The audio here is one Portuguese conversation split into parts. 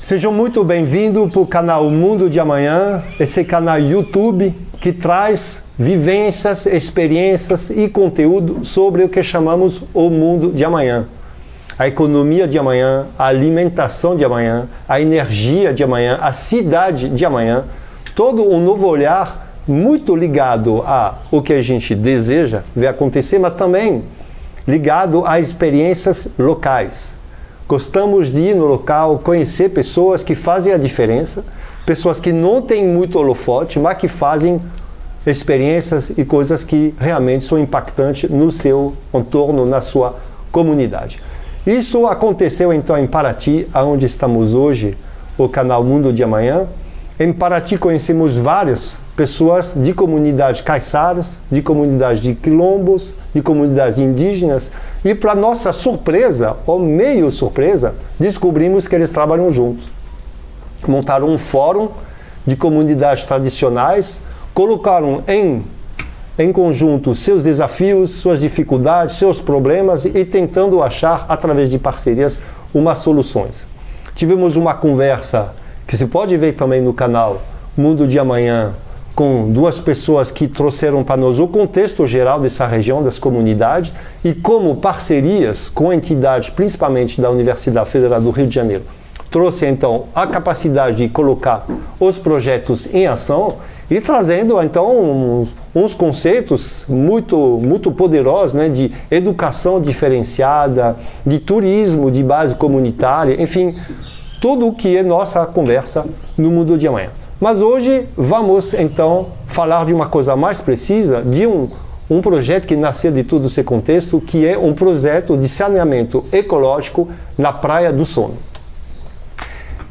Sejam muito bem-vindos para o canal Mundo de Amanhã, esse canal YouTube que traz vivências, experiências e conteúdo sobre o que chamamos o mundo de amanhã. A economia de amanhã, a alimentação de amanhã, a energia de amanhã, a cidade de amanhã, todo um novo olhar muito ligado ao que a gente deseja ver acontecer, mas também ligado a experiências locais. Gostamos de ir no local, conhecer pessoas que fazem a diferença, pessoas que não têm muito holofote, mas que fazem experiências e coisas que realmente são impactantes no seu entorno, na sua comunidade. Isso aconteceu então em Paraty, onde estamos hoje, o canal Mundo de Amanhã. Em Paraty conhecemos várias pessoas de comunidades caiçaras, de comunidades de quilombos, de comunidades indígenas, e para nossa surpresa, ou meio surpresa, descobrimos que eles trabalham juntos. Montaram um fórum de comunidades tradicionais, colocaram em conjunto seus desafios, suas dificuldades, seus problemas e tentando achar, através de parcerias, umas soluções. Tivemos uma conversa que se pode ver também no canal Mundo de Amanhã, com duas pessoas que trouxeram para nós o contexto geral dessa região, das comunidades, e como parcerias com entidades, principalmente da Universidade Federal do Rio de Janeiro, trouxe então a capacidade de colocar os projetos em ação e trazendo então uns conceitos muito poderosos, né, de educação diferenciada, de turismo de base comunitária, enfim, tudo o que é nossa conversa no Mundo de Amanhã. Mas hoje vamos então falar de uma coisa mais precisa, de um projeto que nasceu de todo esse contexto, que é um projeto de saneamento ecológico na Praia do Sono.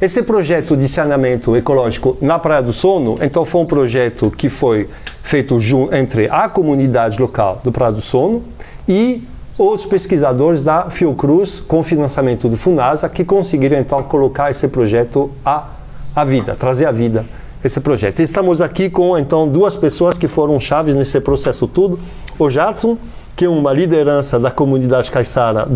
Esse projeto de saneamento ecológico na Praia do Sono, então foi um projeto que foi feito entre a comunidade local do Praia do Sono e os pesquisadores da Fiocruz, com financiamento do Funasa, que conseguiram então colocar esse projeto à vida, trazer à vida esse projeto. Estamos aqui com então duas pessoas que foram chaves nesse processo todo. O Jadson, que é uma liderança da comunidade caiçara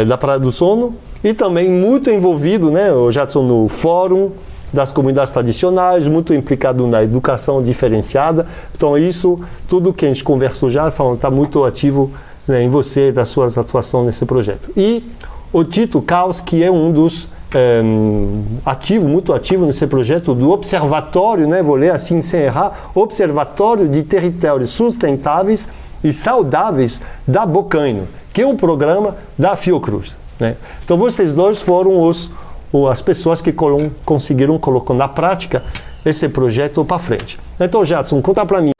da Praia do Sono, e também muito envolvido, né, o Jadson, no fórum das comunidades tradicionais, muito implicado na educação diferenciada. Então isso, tudo que a gente conversou já, está muito ativo, né, em você, das suas atuações nesse projeto. E o Tito Caos, que é um dos muito ativo nesse projeto do Observatório, né, vou ler assim sem errar, Observatório de Territórios Sustentáveis e Saudáveis da Bocaina, que é um programa da Fiocruz, né? Então vocês dois foram as pessoas que conseguiram colocar na prática esse projeto para frente. Então, Jadson, conta para mim,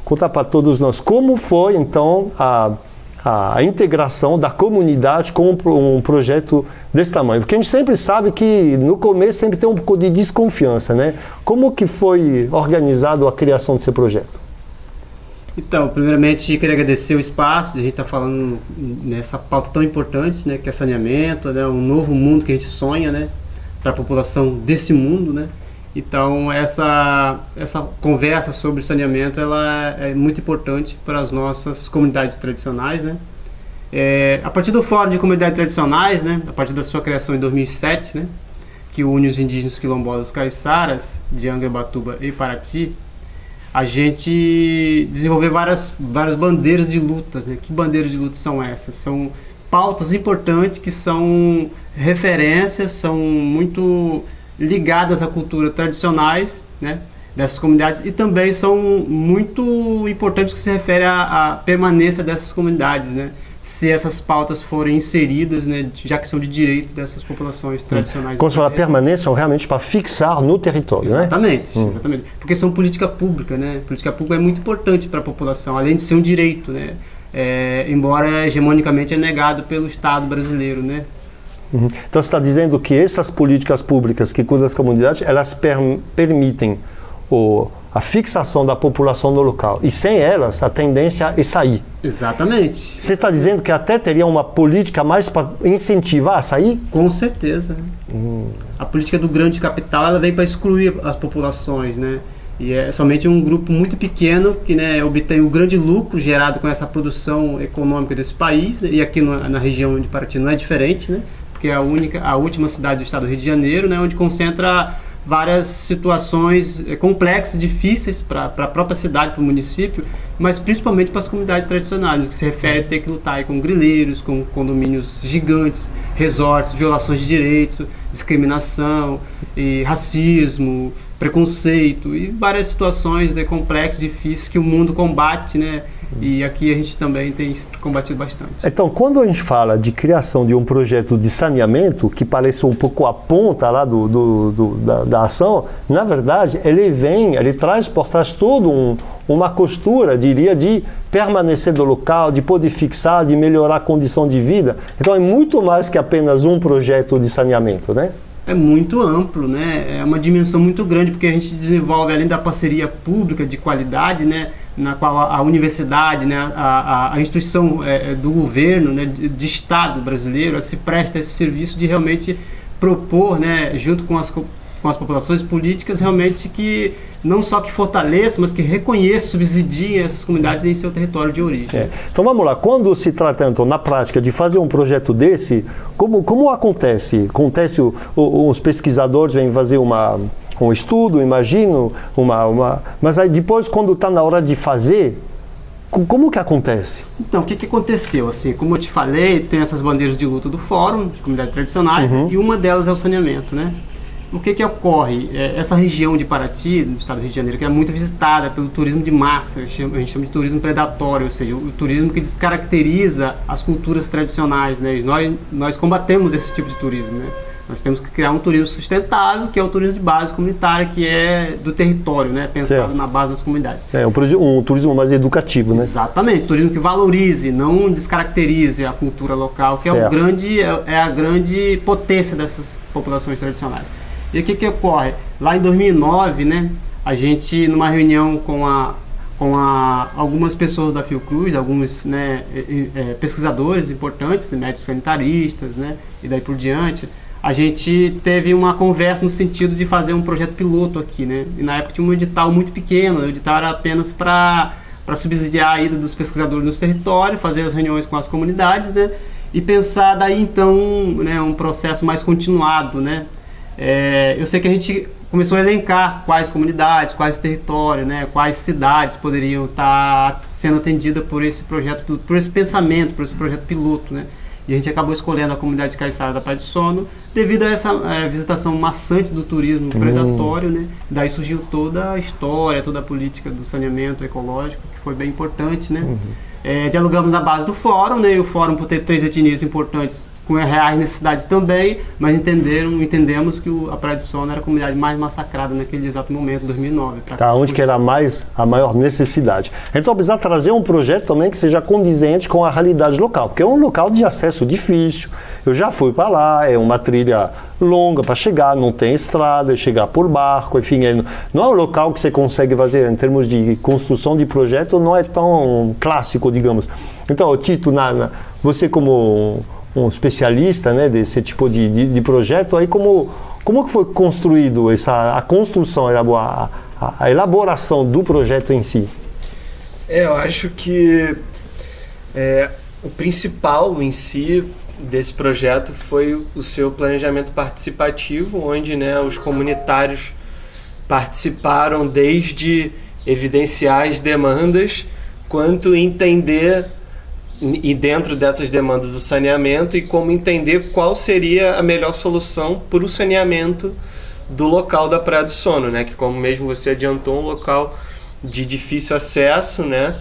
conta para todos nós, como foi então a integração da comunidade com um projeto desse tamanho. Porque a gente sempre sabe que no começo sempre tem um pouco de desconfiança, né? Como que foi organizado a criação desse projeto? Então, primeiramente, queria agradecer o espaço de a gente estar falando nessa pauta tão importante, né? Que é saneamento, né? Um novo mundo que a gente sonha, né? Para a população desse mundo, né? Então, essa conversa sobre saneamento, ela é muito importante para as nossas comunidades tradicionais, né? A partir do Fórum de Comunidades Tradicionais, né? A partir da sua criação em 2007, né? Que une os indígenas quilombolas caiçaras de Angra Batuba e Paraty, a gente desenvolveu várias bandeiras de lutas, né? Que bandeiras de luta são essas? São pautas importantes que são referências, são muito ligadas à cultura tradicionais, né, dessas comunidades, e também são muito importantes que se refere à permanência dessas comunidades, né, se essas pautas forem inseridas, né, já que são de direito dessas populações tradicionais. Quando você fala permanência, realmente para fixar no território, exatamente, né? Exatamente, porque são política pública, né, política pública é muito importante para a população, além de ser um direito, né, embora hegemonicamente é negado pelo Estado brasileiro, né. Uhum. Então você está dizendo que essas políticas públicas que cuidam das comunidades, elas permitem a fixação da população no local, e sem elas a tendência é sair. Exatamente. Você está dizendo que até teria uma política mais para incentivar a sair? Com certeza. A política do grande capital, ela vem para excluir as populações, né? E é somente um grupo muito pequeno que, né, obtém o grande lucro gerado com essa produção econômica desse país, e aqui na região de Paraty não é diferente, né? Porque que é a última cidade do estado do Rio de Janeiro, né, onde concentra várias situações complexas, difíceis para a própria cidade, para o município, mas principalmente para as comunidades tradicionais, que se refere a ter que lutar aí com grileiros, com condomínios gigantes, resorts, violações de direitos, discriminação, e racismo, preconceito e várias situações, né, complexas, difíceis que o mundo combate, né? E aqui a gente também tem combatido bastante. Então, quando a gente fala de criação de um projeto de saneamento, que parece um pouco a ponta lá da ação, na verdade, ele traz por trás todo uma costura, diria, de permanecer do local, de poder fixar, de melhorar a condição de vida. Então, é muito mais que apenas um projeto de saneamento, né? É muito amplo, né? É uma dimensão muito grande, porque a gente desenvolve, além da parceria pública de qualidade, né, na qual a universidade, né, a instituição do governo, né, de Estado brasileiro, se presta esse serviço de realmente propor, né, junto com as populações políticas, realmente que não só que fortaleça, mas que reconheça, subsidie essas comunidades em seu território de origem. Então vamos lá, quando se trata então, na prática de fazer um projeto desse, como acontece? Os pesquisadores vêm fazer um estudo, imagino, mas aí depois quando está na hora de fazer, como que acontece? Então, o que aconteceu? Assim, como eu te falei, tem essas bandeiras de luta do Fórum, de comunidades tradicionais, e uma delas é o saneamento, né? O que ocorre? Essa região de Paraty, no estado do Rio de Janeiro, que é muito visitada pelo turismo de massa, a gente chama de turismo predatório, ou seja, o turismo que descaracteriza as culturas tradicionais, né? Nós combatemos esse tipo de turismo, né? Nós temos que criar um turismo sustentável, que é o turismo de base comunitária, que é do território, né? Pensado na base das comunidades. Um turismo mais educativo, né? Exatamente, turismo que valorize, não descaracterize a cultura local, que é a grande potência dessas populações tradicionais. E o que ocorre? Lá em 2009, né, a gente, numa reunião com algumas pessoas da Fiocruz, alguns, né, pesquisadores importantes, médicos sanitaristas, né, e daí por diante, a gente teve uma conversa no sentido de fazer um projeto piloto aqui, né? E na época tinha um edital muito pequeno, o edital era apenas para subsidiar a ida dos pesquisadores nos territórios, fazer as reuniões com as comunidades, né? E pensar daí então, né, um processo mais continuado, né? Eu sei que a gente começou a elencar quais comunidades, quais territórios, né, quais cidades poderiam estar sendo atendidas por esse projeto, por esse pensamento, por esse projeto piloto, né? E a gente acabou escolhendo a comunidade de Caiçara da Praia do Sono devido a essa visitação maçante do turismo predatório, né? Daí surgiu toda a história, toda a política do saneamento ecológico, que foi bem importante, né? Dialogamos na base do fórum, né? E o fórum, por ter 3 etnias importantes, com reais necessidades também, mas entendemos que a Praia do Sono era a comunidade mais massacrada naquele exato momento, em 2009. Onde que era a maior necessidade. Então precisa trazer um projeto também que seja condizente com a realidade local, porque é um local de acesso difícil. Eu já fui para lá, é uma trilha longa para chegar, não tem estrada, chegar por barco, enfim, não é um local que você consegue fazer em termos de construção de projeto, não é tão clássico, digamos. Então, Tito, você como um especialista, né, desse tipo de projeto, aí como que foi construído a construção, a elaboração do projeto em si? Eu acho que o principal em si desse projeto foi o seu planejamento participativo, onde, né, os comunitários participaram desde evidenciar as demandas, quanto entender, e dentro dessas demandas, o saneamento, e como entender qual seria a melhor solução para o saneamento do local da Praia do Sono, né? Que, como mesmo você adiantou, um local de difícil acesso, né?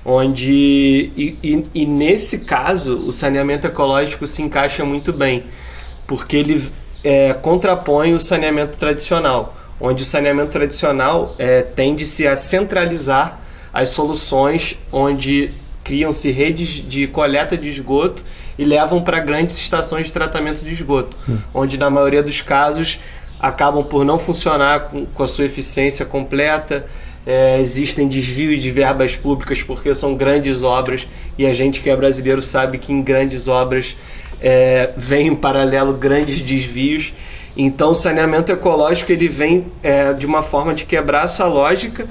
Onde, e nesse caso, o saneamento ecológico se encaixa muito bem, porque ele contrapõe o saneamento tradicional, onde o saneamento tradicional tende-se a centralizar as soluções, onde criam-se redes de coleta de esgoto e levam para grandes estações de tratamento de esgoto, onde na maioria dos casos acabam por não funcionar com a sua eficiência completa. Existem desvios de verbas públicas porque são grandes obras, e a gente que é brasileiro sabe que em grandes obras vem em paralelo grandes desvios. Então o saneamento ecológico ele vem de uma forma de quebrar essa lógica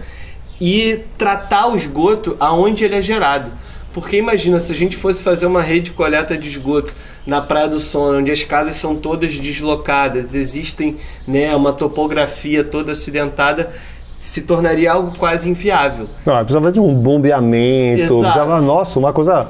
e tratar o esgoto aonde ele é gerado, Porque imagina, se a gente fosse fazer uma rede de coleta de esgoto na Praia do Sono, onde as casas são todas deslocadas, existem, né, uma topografia toda acidentada, se tornaria algo quase inviável. Não, precisava de um bombeamento, precisava, nossa, uma coisa,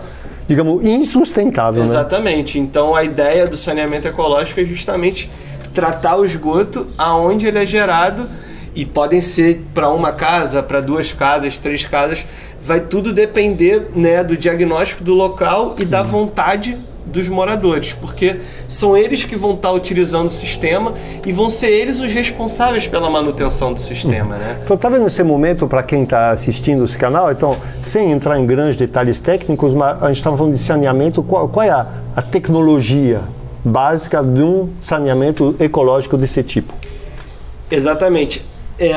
digamos, insustentável, Exatamente. Né? Então a ideia do saneamento ecológico é justamente tratar o esgoto aonde ele é gerado, e podem ser para uma casa, para 2 casas, 3 casas, vai tudo depender, né, do diagnóstico do local e da vontade dos moradores, porque são eles que vão estar utilizando o sistema e vão ser eles os responsáveis pela manutenção do sistema, né? Então, tá vendo esse momento para quem está assistindo esse canal? Então, sem entrar em grandes detalhes técnicos, mas a gente estava falando de saneamento, qual é a tecnologia básica de um saneamento ecológico desse tipo? Exatamente.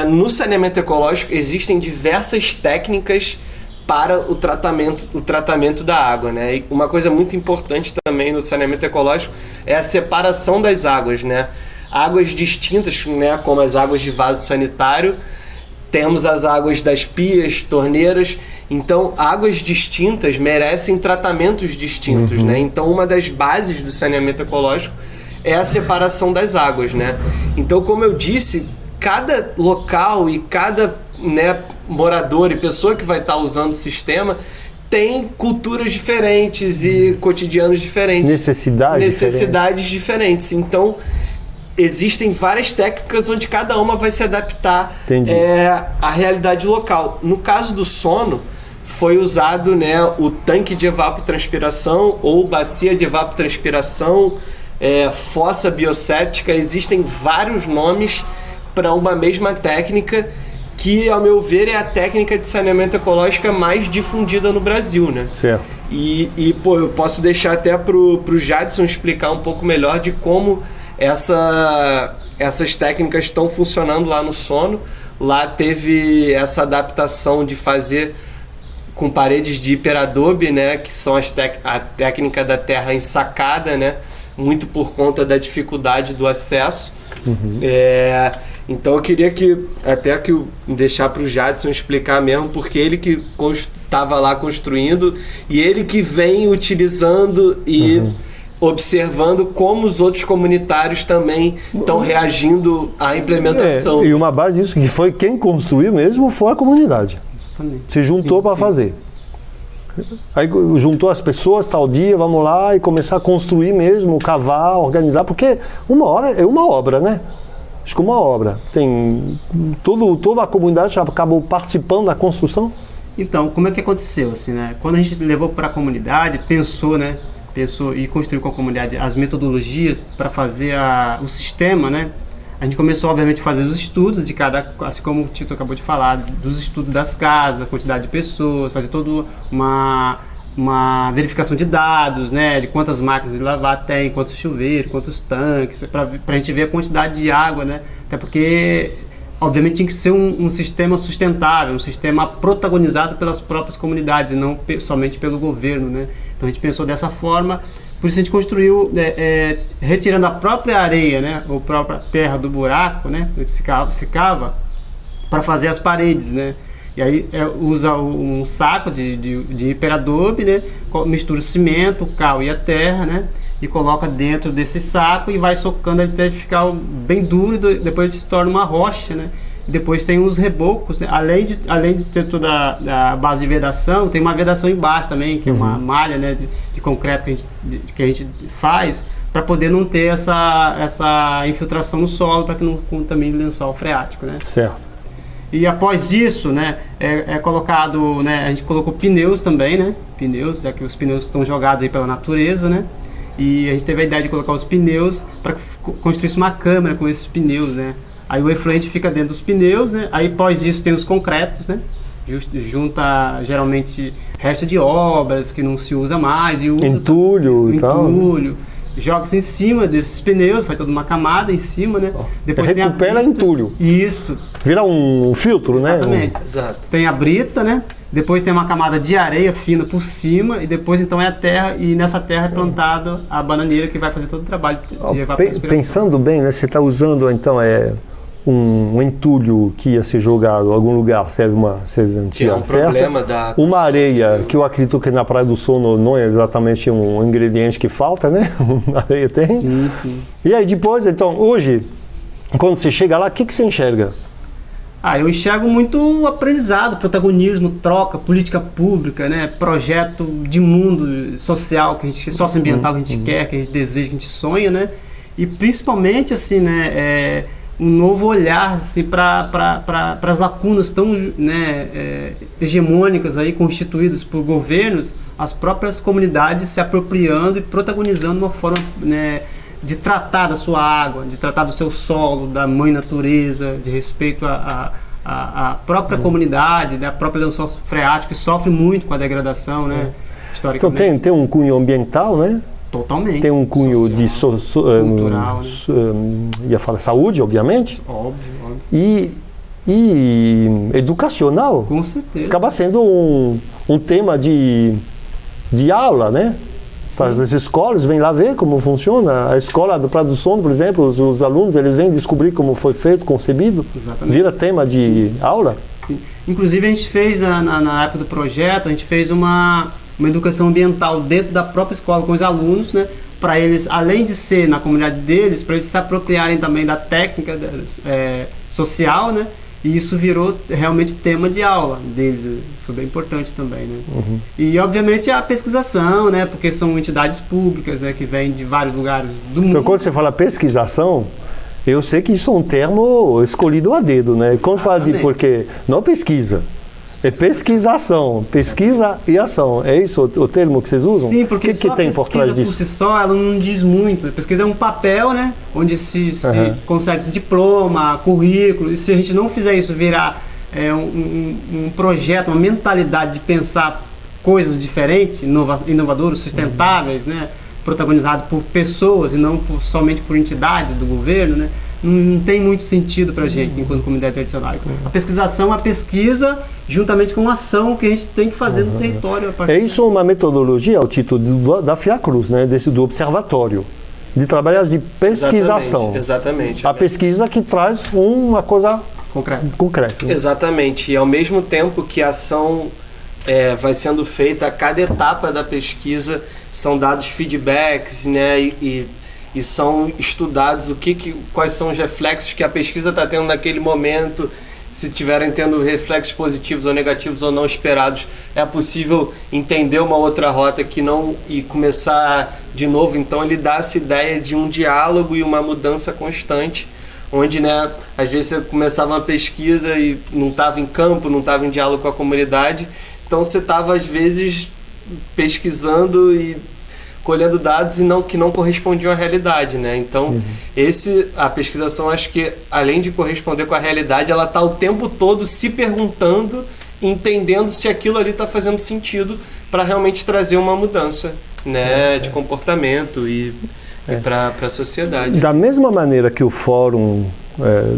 No saneamento ecológico existem diversas técnicas para o tratamento da água, né? E uma coisa muito importante também no saneamento ecológico é a separação das águas, né? Águas distintas, né, como as águas de vaso sanitário, temos as águas das pias, torneiras. Então, águas distintas merecem tratamentos distintos, né? Então, uma das bases do saneamento ecológico é a separação das águas, né? Então, como eu disse, cada local e cada, né, morador e pessoa que vai estar usando o sistema tem culturas diferentes e cotidianos diferentes. Necessidades diferentes. Então, existem várias técnicas onde cada uma vai se adaptar à realidade local. No caso do sono, foi usado, né, o tanque de evapotranspiração ou bacia de evapotranspiração, fossa bioséptica. Existem vários nomes para uma mesma técnica que, ao meu ver, é a técnica de saneamento ecológico mais difundida no Brasil, né? Certo. E pô, eu posso deixar até pro Jadson explicar um pouco melhor de como essas técnicas estão funcionando lá no sono. Lá teve essa adaptação de fazer com paredes de hiperadobe, né? Que são a técnica da terra ensacada, né? Muito por conta da dificuldade do acesso. Então eu queria deixar para o Jadson explicar mesmo, porque ele que estava lá construindo e ele que vem utilizando e observando como os outros comunitários também estão reagindo à implementação. E uma base disso, que foi quem construiu mesmo, foi a comunidade. Se juntou para fazer. Aí juntou as pessoas, tal dia, vamos lá e começar a construir mesmo, cavar, organizar, porque uma hora é uma obra, né? Acho que uma obra. Tem toda a comunidade já acabou participando da construção? Então, como é que aconteceu, assim, né? Quando a gente levou para a comunidade, pensou e construiu com a comunidade as metodologias para fazer o sistema, né? A gente começou, obviamente, a fazer os estudos de cada, assim como o Tito acabou de falar, dos estudos das casas, da quantidade de pessoas, fazer toda uma verificação de dados, né, de quantas máquinas de lavar tem, quantos chuveiros, quantos tanques, para a gente ver a quantidade de água, né, até porque, obviamente, tinha que ser um sistema sustentável, um sistema protagonizado pelas próprias comunidades e não somente pelo governo, né. Então a gente pensou dessa forma, por isso a gente construiu, retirando a própria areia, né, ou a própria terra do buraco, né, onde se cava para fazer as paredes, né. E aí usa um saco de hiperadobe, né? Mistura o cimento, o cal e a terra, né? E coloca dentro desse saco e vai socando até ficar bem duro, e depois se torna uma rocha, né? E depois tem os rebocos, né? Além de ter toda a base de vedação, tem uma vedação embaixo também, que é uma malha, né, de concreto que a gente faz para poder não ter essa infiltração no solo, para que não contamine o lençol freático, né? Certo. E após isso, né, colocado, né, a gente colocou pneus também, né, já que os pneus estão jogados aí pela natureza, né, e a gente teve a ideia de colocar os pneus para construir uma câmara com esses pneus, né. Aí o efluente fica dentro dos pneus, né, aí após isso tem os concretos, né, junta geralmente resto de obras que não se usa mais e usa entulho e tal. Joga-se em cima desses pneus, faz toda uma camada em cima, né? Depois recupera entulho. Isso. Vira um filtro, exatamente, né? Exato. Tem a brita, né? Depois tem uma camada de areia fina por cima e depois então é a terra, e nessa terra é plantada a bananeira que vai fazer todo o trabalho de evapotranspiração. Pensando bem, né? Você está usando então um entulho que ia ser jogado em algum lugar serve uma serventia Que é um certa. problema da Uma areia, que eu acredito que na Praia do Sono não é exatamente um ingrediente que falta, né? Uma areia tem. Sim, sim. E aí depois, então, hoje, quando você chega lá, o que você enxerga? Eu enxergo muito aprendizado, protagonismo, troca, política pública, né? Projeto de mundo social, que a gente, socioambiental que a gente quer, que a gente deseja, que a gente sonha, né? E principalmente, assim, né? Um novo olhar assim, para as lacunas tão, né, hegemônicas aí, constituídas por governos, as próprias comunidades se apropriando e protagonizando uma forma, né, de tratar da sua água, de tratar do seu solo, da mãe natureza, de respeito à própria comunidade, da própria lençol freático, que sofre muito com a degradação, né, Então historicamente. tem um cunho ambiental, né? Totalmente. Tem um cunho social, de cultural, ia falar saúde, obviamente, óbvio. e educacional. Com certeza. Acaba sendo um tema de aula, né? As escolas vêm lá ver como funciona. A escola do Praia do Sono, por exemplo, os alunos eles vêm descobrir como foi feito, concebido. Exatamente. Vira tema de aula. Sim. Inclusive a gente fez na época do projeto, a gente fez uma educação ambiental dentro da própria escola com os alunos, né? Para eles, além de ser na comunidade deles, para eles se apropriarem também da técnica social, né? E isso virou realmente tema de aula deles, foi bem importante também, né? E obviamente a pesquisação, né? Porque são entidades públicas, né? Que vêm de vários lugares do mundo. Então, quando você fala pesquisação, eu sei que isso é um termo escolhido a dedo, né? Quando fala de porque não pesquisa, é pesquisação, pesquisa e ação. É isso o termo que vocês usam? Sim, porque o que tem por trás disso? Por si só, ela não diz muito. A pesquisa é um papel, né? Onde se consegue esse diploma, currículo. E se a gente não fizer isso virar um projeto, uma mentalidade de pensar coisas diferentes, inovadoras, sustentáveis, né? Protagonizado por pessoas e não somente por entidades do governo, né? Não tem muito sentido para a gente, enquanto comunidade tradicional. A pesquisação, a pesquisa, juntamente com a ação que a gente tem que fazer no território. É isso uma metodologia, o título da Fiacruz, né? Do observatório, de trabalhar de pesquisação. Exatamente. A pesquisa que traz uma coisa concreta. Exatamente. E ao mesmo tempo que a ação vai sendo feita, a cada etapa da pesquisa são dados feedbacks, né? E são estudados quais são os reflexos que a pesquisa está tendo naquele momento, se estiverem tendo reflexos positivos ou negativos ou não esperados, é possível entender uma outra rota e começar de novo. Então ele dá essa ideia de um diálogo e uma mudança constante, onde, né, às vezes você começava uma pesquisa e não estava em campo, não estava em diálogo com a comunidade, então você estava às vezes pesquisando e colhendo dados que não correspondiam à realidade, né? Então, a pesquisação, acho que, além de corresponder com a realidade, ela está o tempo todo se perguntando, entendendo se aquilo ali está fazendo sentido para realmente trazer uma mudança, né, de comportamento e para a sociedade. Da mesma maneira que o fórum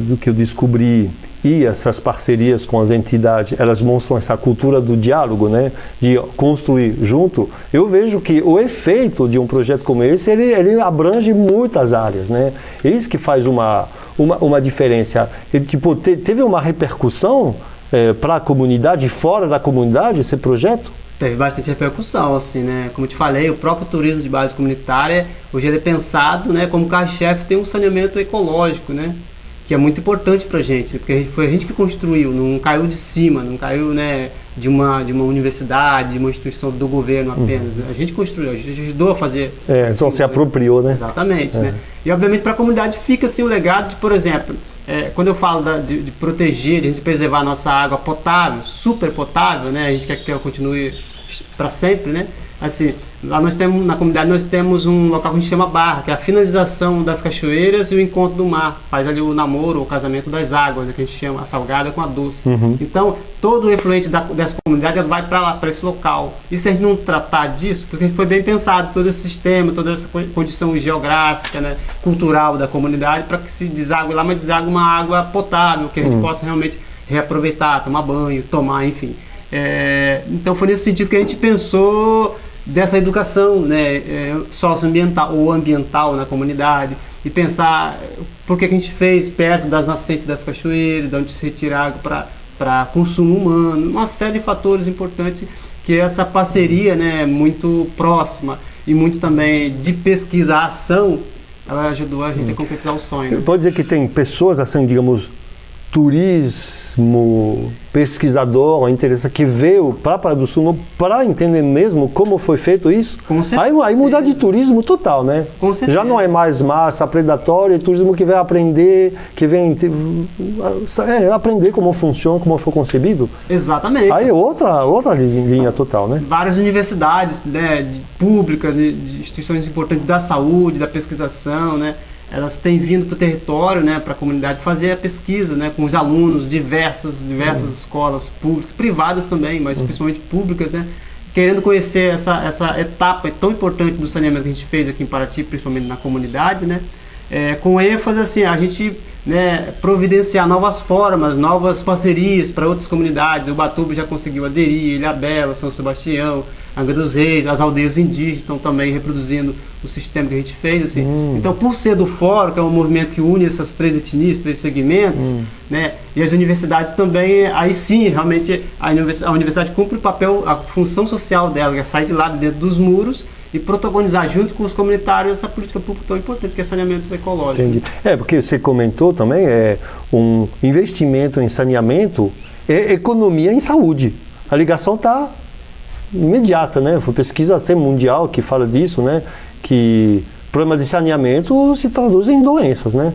do que eu descobri e essas parcerias com as entidades, elas mostram essa cultura do diálogo, né, de construir junto. Eu vejo que o efeito de um projeto como esse, ele abrange muitas áreas, né? É isso que faz uma diferença. E, tipo, teve uma repercussão para a comunidade, fora da comunidade, esse projeto? Teve bastante repercussão, assim, né? Como eu te falei, o próprio turismo de base comunitária, hoje ele é pensado, né, como carro-chefe tem um saneamento ecológico, né? Que é muito importante pra gente, porque foi a gente que construiu, não caiu de cima, não caiu, né, de uma universidade, de uma instituição do governo apenas. A gente construiu, a gente ajudou a fazer. Então se apropriou, né? Exatamente, né? E obviamente para a comunidade fica assim o legado de, por exemplo, quando eu falo de proteger, de a gente preservar a nossa água potável, super potável, né? A gente quer que ela continue para sempre, né? Assim, lá na comunidade nós temos um local que a gente chama Barra, que é a finalização das cachoeiras e o encontro do mar. Faz ali o namoro, o casamento das águas, que a gente chama a salgada com a doce. Então, todo o efluente dessa comunidade vai para lá, para esse local. E se a gente não tratar disso, porque foi bem pensado todo esse sistema, toda essa condição geográfica, né, cultural da comunidade, para que se desague lá, mas desague uma água potável, que a gente possa realmente reaproveitar, tomar banho, tomar, enfim. Então foi nesse sentido que a gente pensou dessa educação, né, socioambiental ou ambiental na comunidade, e pensar por que a gente fez perto das nascentes das cachoeiras, de onde se retira água para consumo humano, uma série de fatores importantes que essa parceria, né, muito próxima e muito também de pesquisa, ação, ela ajudou a gente a concretizar o sonho. Você pode dizer que tem pessoas assim, digamos, turismo, pesquisador, interessa que veio para a Praia do Sul para entender mesmo como foi feito isso. Com certeza. Aí mudar de turismo total, né? Com certeza. Já não é mais massa predatória, é turismo que vem aprender, que vem aprender como funciona, como foi concebido. Exatamente. Aí outra linha total, né? Várias universidades, né, públicas, de instituições importantes da saúde, da pesquisação, né? Elas têm vindo para o território, né, para a comunidade fazer a pesquisa, né, com os alunos, diversas escolas públicas, privadas também, mas principalmente públicas, né, querendo conhecer essa etapa tão importante do saneamento que a gente fez aqui em Paraty, principalmente na comunidade, né, com ênfase assim, a gente, né, providenciar novas formas, novas parcerias para outras comunidades. O Ubatuba já conseguiu aderir, Ilhabela, São Sebastião, Angra dos Reis, as aldeias indígenas estão também reproduzindo o sistema que a gente fez, assim. Então, por ser do Fórum, que é um movimento que une essas três etnias, três segmentos, né, e as universidades também, aí sim, realmente a universidade cumpre o papel, a função social dela, que é sair de lá, de dentro dos muros, e protagonizar junto com os comunitários essa política pública tão importante que é saneamento ecológico. Entendi. Porque você comentou também, um investimento em saneamento é economia em saúde. A ligação está imediata, né? Foi pesquisa até mundial que fala disso, né? Que problema de saneamento se traduz em doenças, né?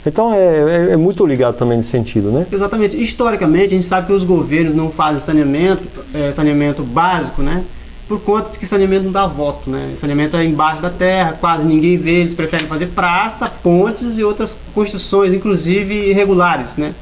Então é muito ligado também nesse sentido, né? Exatamente. Historicamente, a gente sabe que os governos não fazem saneamento básico, né? Por conta de que saneamento não dá voto, né? Saneamento é embaixo da terra, quase ninguém vê, eles preferem fazer praça, pontes e outras construções, inclusive irregulares, né?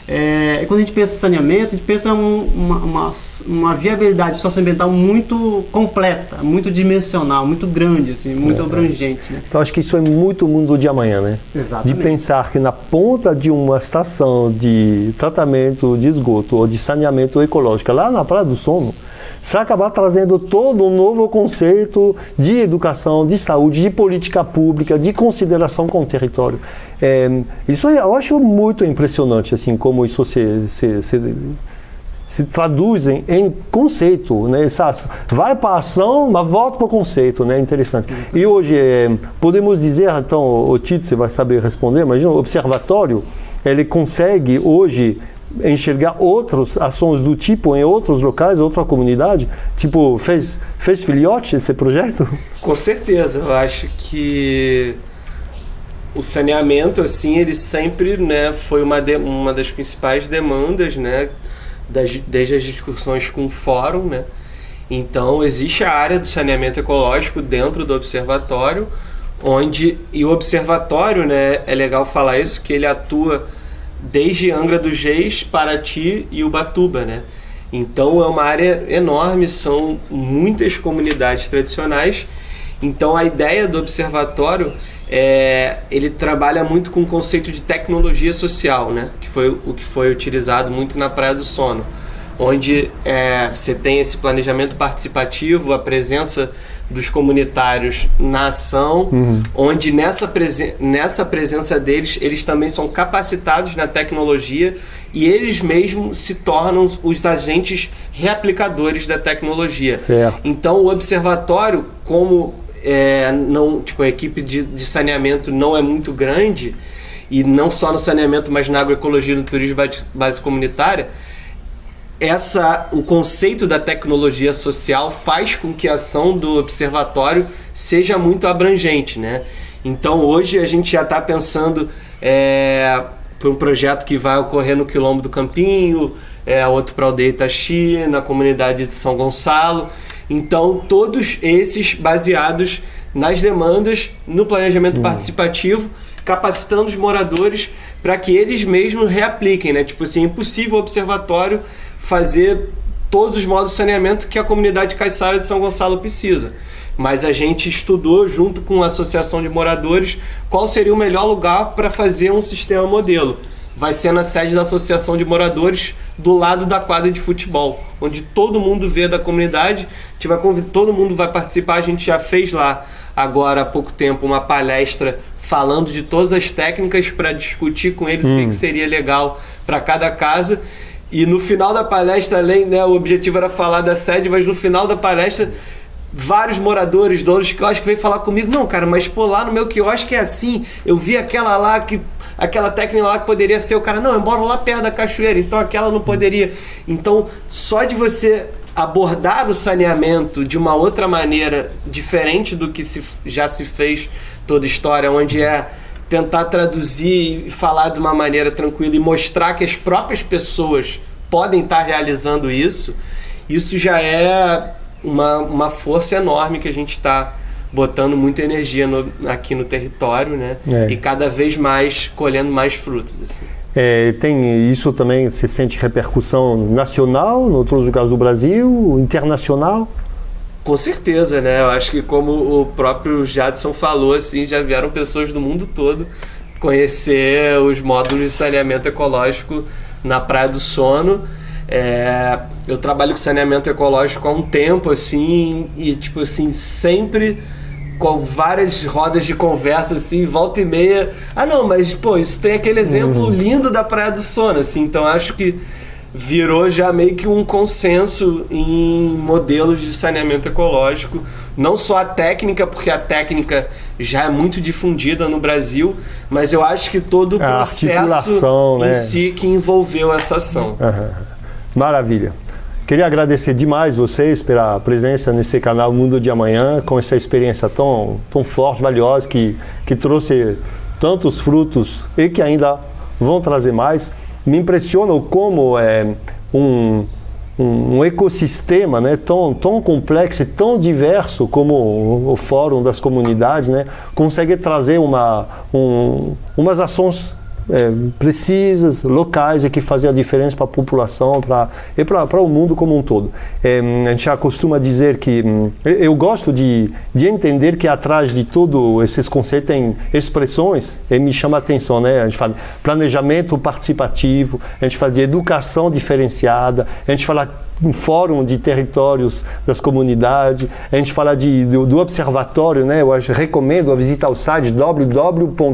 E quando a gente pensa em saneamento, a gente pensa uma viabilidade socioambiental muito completa, muito dimensional, muito grande, assim, muito abrangente, né? Então acho que isso é muito o mundo de amanhã, né? Exatamente. De pensar que na ponta de uma estação de tratamento de esgoto ou de saneamento ecológico, lá na Praia do Sono, se acabar trazendo todo um novo conceito de educação, de saúde, de política pública, de consideração com o território. Isso eu acho muito impressionante, assim, como isso se traduz em conceito, né? Vai para a ação, mas volta para o conceito, né? Interessante. E hoje, podemos dizer, então, o Tito, você vai saber responder, mas o observatório, ele consegue hoje enxergar outras ações do tipo em outros locais, outra comunidade? Tipo, fez filhote esse projeto? Com certeza, eu acho que o saneamento, assim, ele sempre, né, foi uma das principais demandas, né, desde as discussões com o Fórum, né. Então, existe a área do saneamento ecológico dentro do observatório, e o observatório, né, é legal falar isso, que ele atua desde Angra dos Reis, Paraty e Ubatuba, né? Então é uma área enorme, são muitas comunidades tradicionais. Então a ideia do observatório ele trabalha muito com o conceito de tecnologia social, né? Que foi o que foi utilizado muito na Praia do Sono, onde você tem esse planejamento participativo, a presença dos comunitários na ação, onde nessa presença deles, eles também são capacitados na tecnologia e eles mesmos se tornam os agentes reaplicadores da tecnologia. Certo. Então o observatório, como a equipe de saneamento não é muito grande, e não só no saneamento, mas na agroecologia e no turismo base comunitária, o conceito da tecnologia social faz com que a ação do observatório seja muito abrangente, né? Então hoje a gente já está pensando para um projeto que vai ocorrer no Quilombo do Campinho, outro para a aldeia Itachi, na comunidade de São Gonçalo. Então todos esses baseados nas demandas, no planejamento participativo, capacitando os moradores para que eles mesmos reapliquem, né? Tipo assim, é impossível o observatório fazer todos os modos de saneamento que a comunidade caiçara de São Gonçalo precisa. Mas a gente estudou junto com a associação de moradores qual seria o melhor lugar para fazer um sistema modelo. Vai ser na sede da associação de moradores, do lado da quadra de futebol, onde todo mundo vê da comunidade, todo mundo vai participar. A gente já fez lá, agora há pouco tempo, uma palestra falando de todas as técnicas para discutir com eles o que seria legal para cada casa. E no final da palestra, além, né, o objetivo era falar da sede, mas no final da palestra, vários moradores, donos de quiosque veio falar comigo, não, cara, mas pô, lá no meu quiosque é assim, eu vi aquela técnica lá que poderia ser, o cara, não, eu moro lá perto da cachoeira, então aquela não poderia. Então, só de você abordar o saneamento de uma outra maneira, diferente do que já se fez toda a história, onde é tentar traduzir e falar de uma maneira tranquila e mostrar que as próprias pessoas podem estar realizando isso já é uma força enorme que a gente está botando muita energia aqui no território, né? E cada vez mais colhendo mais frutos. Assim. Tem isso também, você sente repercussão nacional, em outros lugares do Brasil, internacional? Com certeza, né? Eu acho que como o próprio Jadson falou, assim, já vieram pessoas do mundo todo conhecer os módulos de saneamento ecológico na Praia do Sono. Eu trabalho com saneamento ecológico há um tempo, assim, e tipo assim, sempre com várias rodas de conversa, assim, volta e meia. Ah, não, mas pô, isso tem aquele exemplo lindo da Praia do Sono, assim, então acho que virou já meio que um consenso em modelos de saneamento ecológico, não só a técnica, porque a técnica já é muito difundida no Brasil, mas eu acho que todo o processo em si que envolveu essa ação. Maravilha. Queria agradecer demais vocês pela presença nesse canal Mundo de Amanhã, com essa experiência tão forte, valiosa, que trouxe tantos frutos e que ainda vão trazer mais. Me impressiona como um ecossistema, né, tão complexo e tão diverso como o Fórum das Comunidades, né, consegue trazer umas ações precisas, locais, e que fazem a diferença para a população e para o mundo como um todo. A gente já costuma dizer que eu gosto de entender que atrás de todos esses conceitos tem expressões, e me chama a atenção, né? A gente fala de planejamento participativo, a gente fala de educação diferenciada, a gente fala um fórum de territórios das comunidades, a gente fala do observatório, né? Eu recomendo visitar o site www.otss.org.br,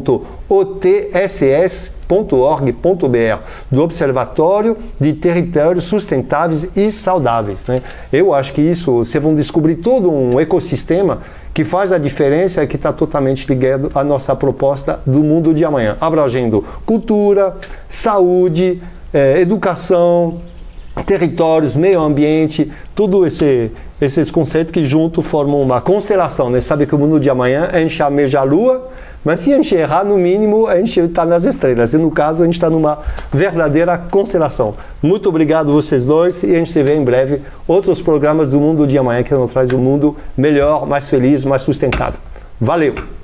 do Observatório de Territórios Sustentáveis e Saudáveis, né? Eu acho que isso, vocês vão descobrir todo um ecossistema que faz a diferença e que está totalmente ligado à nossa proposta do mundo de amanhã, abrangendo cultura, saúde, educação, territórios, meio ambiente, tudo esses conceitos que juntos formam uma constelação, né? Sabe que o mundo de amanhã a gente almeja a Lua, mas se a gente errar, no mínimo, a gente está nas estrelas. E no caso, a gente está numa verdadeira constelação. Muito obrigado vocês dois, e a gente se vê em breve outros programas do mundo de amanhã que nos traz um mundo melhor, mais feliz, mais sustentável. Valeu!